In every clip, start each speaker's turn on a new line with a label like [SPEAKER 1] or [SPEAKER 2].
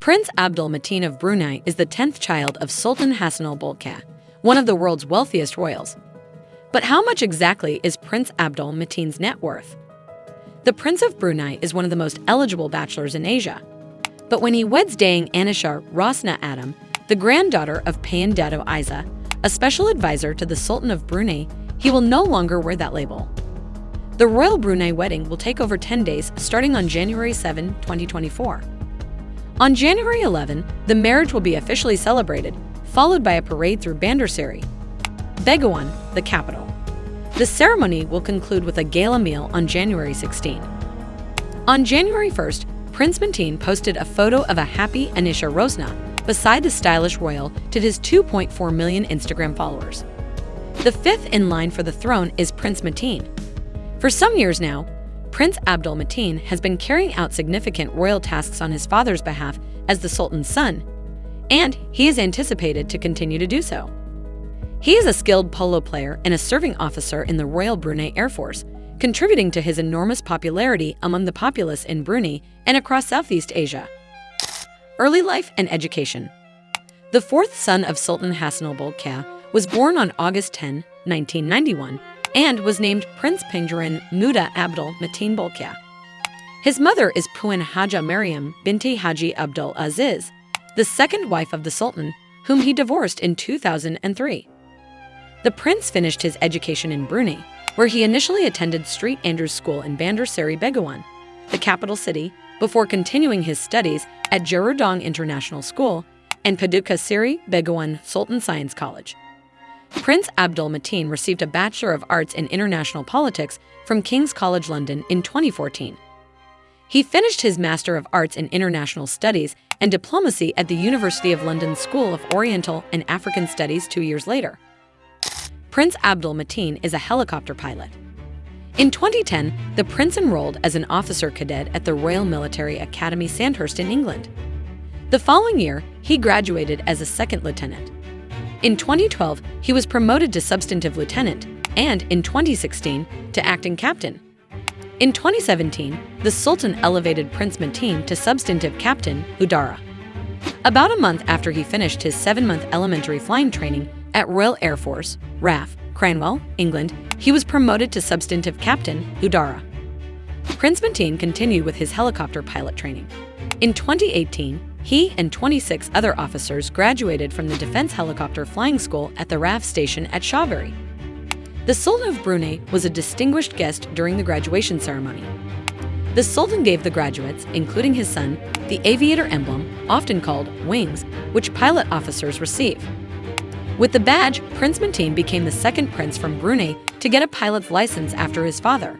[SPEAKER 1] Prince Abdul Mateen of Brunei is the 10th child of Sultan Hassanal Bolkiah, one of the world's wealthiest royals. But how much exactly is Prince Abdul Mateen's net worth? The Prince of Brunei is one of the most eligible bachelors in Asia. But when he weds Dayang Anishar Rosna Adam, the granddaughter of Payan Dato Isa, a special advisor to the Sultan of Brunei, he will no longer wear that label. The royal Brunei wedding will take over 10 days starting on January 7, 2024. On January 11, the marriage will be officially celebrated, followed by a parade through Bandar Seri, Begawan, the capital. The ceremony will conclude with a gala meal on January 16. On January 1st, Prince Mateen posted a photo of a happy Anisha Rosna beside the stylish royal to his 2.4 million Instagram followers. The fifth in line for the throne is Prince Mateen. For some years now, Prince Abdul Mateen has been carrying out significant royal tasks on his father's behalf as the Sultan's son, and he is anticipated to continue to do so. He is a skilled polo player and a serving officer in the Royal Brunei Air Force, contributing to his enormous popularity among the populace in Brunei and across Southeast Asia. Early life and education. The fourth son of Sultan Hassanal Bolkiah was born on August 10, 1991, and was named Prince Pangeran Muda Abdul Mateen Bolkiah. His mother is Puan Haja Mariam binti Haji Abdul Aziz, the second wife of the Sultan, whom he divorced in 2003. The prince finished his education in Brunei, where he initially attended St. Andrew's School in Bandar Seri Begawan, the capital city, before continuing his studies at Jarudong International School and Paduka Seri Begawan Sultan Science College. Prince Abdul Mateen received a Bachelor of Arts in International Politics from King's College London in 2014. He finished his Master of Arts in International Studies and Diplomacy at the University of London School of Oriental and African Studies 2 years later. Prince Abdul Mateen is a helicopter pilot. In 2010, the prince enrolled as an officer cadet at the Royal Military Academy Sandhurst in England. The following year, he graduated as a second lieutenant. In 2012, he was promoted to substantive lieutenant, and in 2016, to acting captain. In 2017, the Sultan elevated Prince Mateen to substantive captain, Udara. About a month after he finished his 7-month elementary flying training at Royal Air Force, RAF, Cranwell, England, he was promoted to substantive captain, Udara. Prince Mateen continued with his helicopter pilot training. In 2018, he and 26 other officers graduated from the Defense Helicopter Flying School at the RAF station at Shawbury. The Sultan of Brunei was a distinguished guest during the graduation ceremony. The Sultan gave the graduates, including his son, the aviator emblem, often called wings, which pilot officers receive. With the badge, Prince Mateen became the second prince from Brunei to get a pilot's license after his father.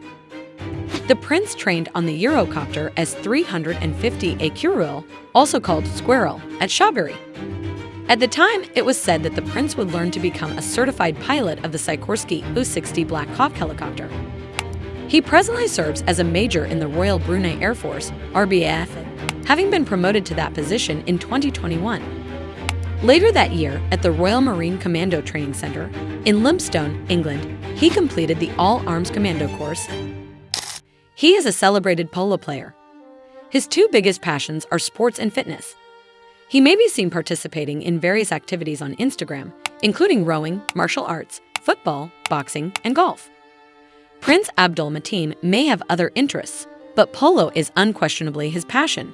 [SPEAKER 1] The prince trained on the Eurocopter S-350 Écureuil, also called Squirrel, at Shawbury. At the time, it was said that the prince would learn to become a certified pilot of the Sikorsky U-60 Black Hawk helicopter. He presently serves as a major in the Royal Brunei Air Force, RBAF, having been promoted to that position in 2021. Later that year, at the Royal Marine Commando Training Center in Lympstone, England, he completed the All-Arms Commando course. He is a celebrated polo player. His two biggest passions are sports and fitness. He may be seen participating in various activities on Instagram, including rowing, martial arts, football, boxing, and golf. Prince Abdul Mateen may have other interests, but polo is unquestionably his passion.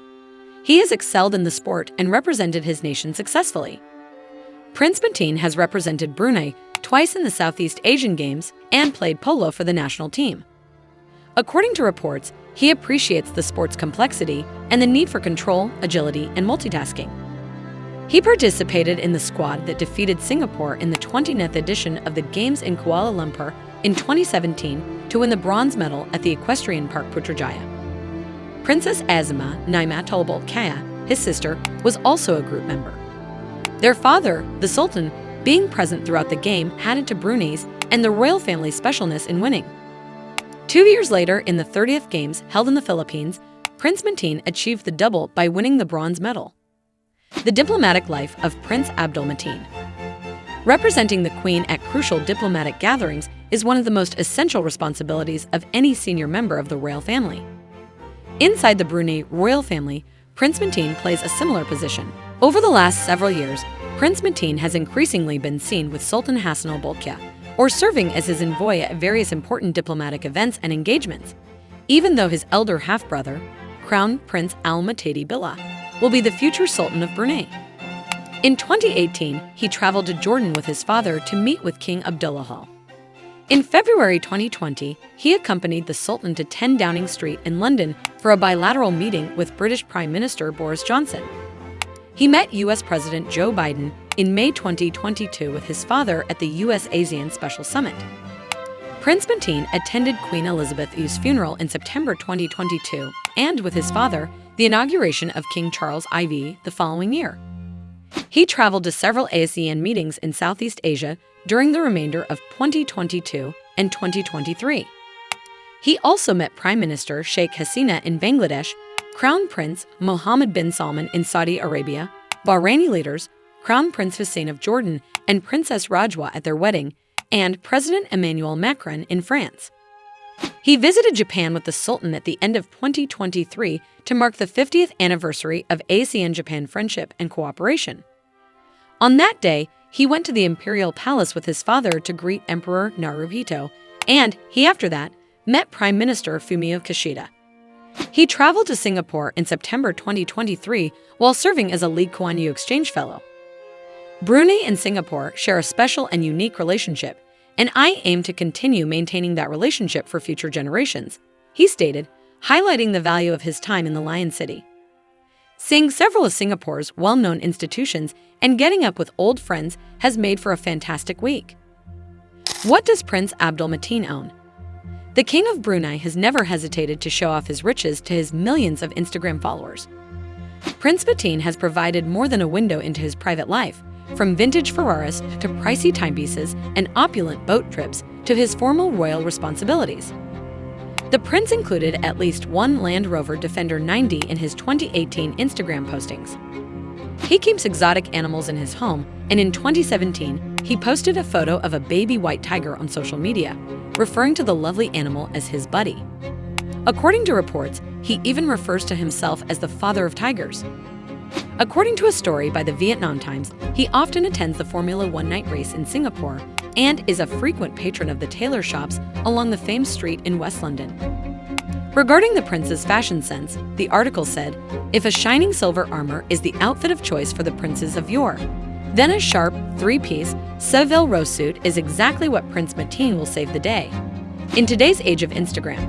[SPEAKER 1] He has excelled in the sport and represented his nation successfully. Prince Mateen has represented Brunei twice in the Southeast Asian Games and played polo for the national team. According to reports, he appreciates the sport's complexity and the need for control, agility, and multitasking. He participated in the squad that defeated Singapore in the 29th edition of the Games in Kuala Lumpur in 2017 to win the bronze medal at the Equestrian Park Putrajaya. Princess Azima Naimatul Bolkiah, his sister, was also a group member. Their father, the Sultan, being present throughout the game added to Brunei's and the royal family's specialness in winning. 2 years later, in the 30th Games held in the Philippines, Prince Mateen achieved the double by winning the bronze medal. The diplomatic life of Prince Abdul Mateen. Representing the Queen at crucial diplomatic gatherings is one of the most essential responsibilities of any senior member of the royal family. Inside the Brunei royal family, Prince Mateen plays a similar position. Over the last several years, Prince Mateen has increasingly been seen with Sultan Hassanal Bolkiah, or serving as his envoy at various important diplomatic events and engagements, even though his elder half-brother, Crown Prince Al Mateen Billah, will be the future Sultan of Brunei. In 2018, he traveled to Jordan with his father to meet with King Abdullah. In February 2020, he accompanied the Sultan to 10 Downing Street in London for a bilateral meeting with British Prime Minister Boris Johnson. He met U.S. President Joe Biden in May 2022 with his father at the U.S.-ASEAN Special Summit. Prince Mateen attended Queen Elizabeth II's funeral in September 2022 and, with his father, the inauguration of King Charles IV the following year. He traveled to several ASEAN meetings in Southeast Asia during the remainder of 2022 and 2023. He also met Prime Minister Sheikh Hasina in Bangladesh, Crown Prince Mohammed bin Salman in Saudi Arabia, Bahraini leaders, Crown Prince Hussein of Jordan and Princess Rajwa at their wedding, and President Emmanuel Macron in France. He visited Japan with the Sultan at the end of 2023 to mark the 50th anniversary of ASEAN-Japan friendship and cooperation. On that day, he went to the Imperial Palace with his father to greet Emperor Naruhito, and he, after that, met Prime Minister Fumio Kishida. He traveled to Singapore in September 2023 while serving as a Lee Kuan Yew Exchange Fellow. Brunei and Singapore share a special and unique relationship, and I aim to continue maintaining that relationship for future generations, he stated, highlighting the value of his time in the Lion City. Seeing several of Singapore's well-known institutions and getting up with old friends has made for a fantastic week. What does Prince Abdul Mateen own? The King of Brunei has never hesitated to show off his riches to his millions of Instagram followers. Prince Mateen has provided more than a window into his private life, from vintage Ferraris to pricey timepieces and opulent boat trips to his formal royal responsibilities. The prince included at least one Land Rover Defender 90 in his 2018 Instagram postings. He keeps exotic animals in his home, and in 2017, he posted a photo of a baby white tiger on social media, referring to the lovely animal as his buddy. According to reports, he even refers to himself as the father of tigers. According to a story by the Vietnam Times, he often attends the Formula One night race in Singapore and is a frequent patron of the tailor shops along the famed street in West London. Regarding the prince's fashion sense, the article said, "If a shining silver armor is the outfit of choice for the princes of yore, then a sharp, three-piece Seville rose suit is exactly what Prince Mateen will save the day." In today's age of Instagram.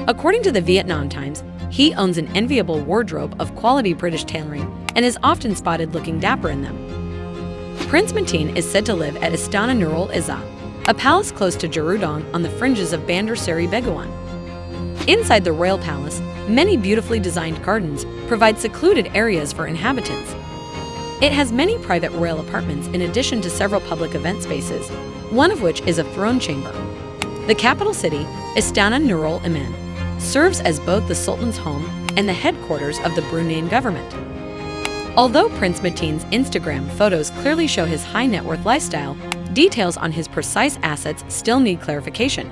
[SPEAKER 1] According to the Vietnam Times, he owns an enviable wardrobe of quality British tailoring and is often spotted looking dapper in them. Prince Mateen is said to live at Istana Nurul Izzah, a palace close to Jarudong on the fringes of Bandar Seri Begawan. Inside the royal palace, many beautifully designed gardens provide secluded areas for inhabitants. It has many private royal apartments in addition to several public event spaces, one of which is a throne chamber. The capital city, Istana Nurul Iman, serves as both the Sultan's home and the headquarters of the Bruneian government. Although Prince Mateen's Instagram photos clearly show his high net worth lifestyle, details on his precise assets still need clarification.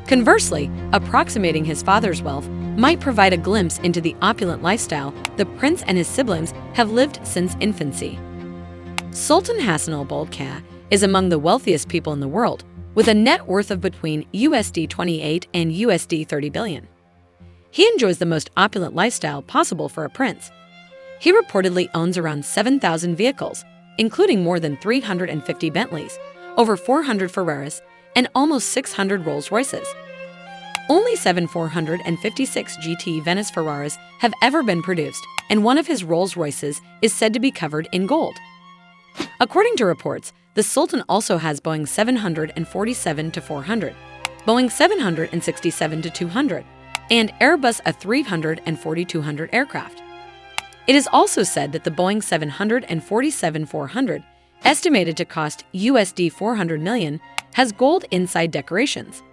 [SPEAKER 1] Conversely, approximating his father's wealth might provide a glimpse into the opulent lifestyle the prince and his siblings have lived since infancy. Sultan Hassanal Bolkiah is among the wealthiest people in the world, with a net worth of between USD 28 and USD 30 billion. He enjoys the most opulent lifestyle possible for a prince. He reportedly owns around 7,000 vehicles, including more than 350 Bentleys, over 400 Ferraris, and almost 600 Rolls-Royces. Only 7 456 GT Venice Ferraris have ever been produced, and one of his Rolls-Royces is said to be covered in gold. According to reports, the Sultan also has Boeing 747-400, Boeing 767-200, and Airbus A340-200 aircraft. It is also said that the Boeing 747-400, estimated to cost USD 400 million, has gold inside decorations.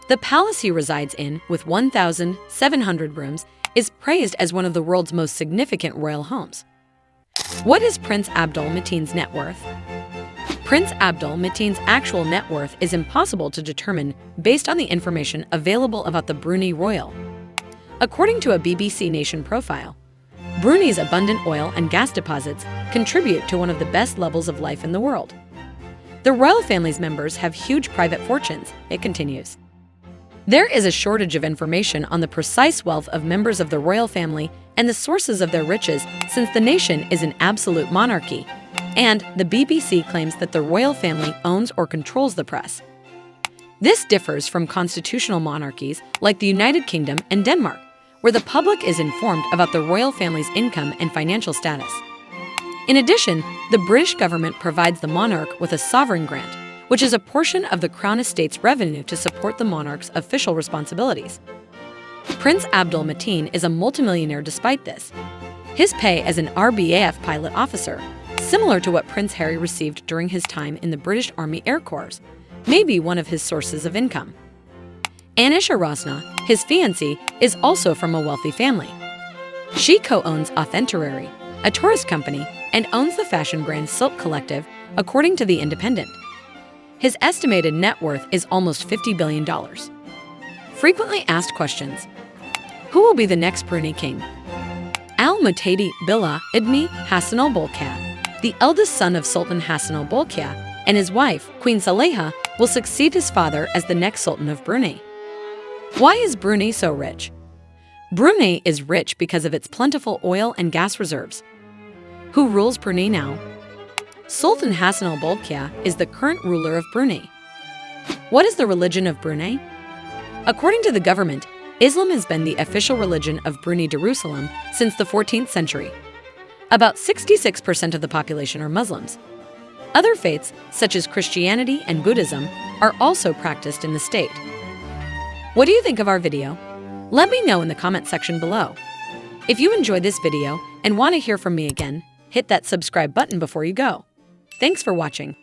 [SPEAKER 1] The palace he resides in, with 1,700 rooms, is praised as one of the world's most significant royal homes. What is Prince Abdul Mateen's net worth? Prince Abdul Mateen's actual net worth is impossible to determine based on the information available about the Brunei royal. According to a BBC Nation profile, Brunei's abundant oil and gas deposits contribute to one of the best levels of life in the world. The royal family's members have huge private fortunes, it continues. There is a shortage of information on the precise wealth of members of the royal family and the sources of their riches, since the nation is an absolute monarchy, and the BBC claims that the royal family owns or controls the press. This differs from constitutional monarchies like the United Kingdom and Denmark, where the public is informed about the royal family's income and financial status. In addition, the British government provides the monarch with a sovereign grant, which is a portion of the Crown Estate's revenue to support the monarch's official responsibilities. Prince Abdul Mateen is a multimillionaire despite this. His pay as an RBAF pilot officer, similar to what Prince Harry received during his time in the British Army Air Corps, may be one of his sources of income. Anisha Rosna, his fiancée, is also from a wealthy family. She co-owns Authenticary, a tourist company, and owns the fashion brand Silk Collective, according to The Independent. His estimated net worth is almost $50 billion. Frequently asked questions. Who will be the next Brunei king? Al-Mutadi Billah Ibn Hassan al-Bolkiah, the eldest son of Sultan Hassan al-Bolkiah, and his wife, Queen Saleha, will succeed his father as the next Sultan of Brunei. Why is Brunei so rich? Brunei is rich because of its plentiful oil and gas reserves. Who rules Brunei now? Sultan Hassan al-Bolkiah is the current ruler of Brunei. What is the religion of Brunei? According to the government, Islam has been the official religion of Brunei Darussalam since the 14th century. About 66% of the population are Muslims. Other faiths, such as Christianity and Buddhism, are also practiced in the state. What do you think of our video? Let me know in the comment section below. If you enjoyed this video and want to hear from me again, hit that subscribe button before you go. Thanks for watching.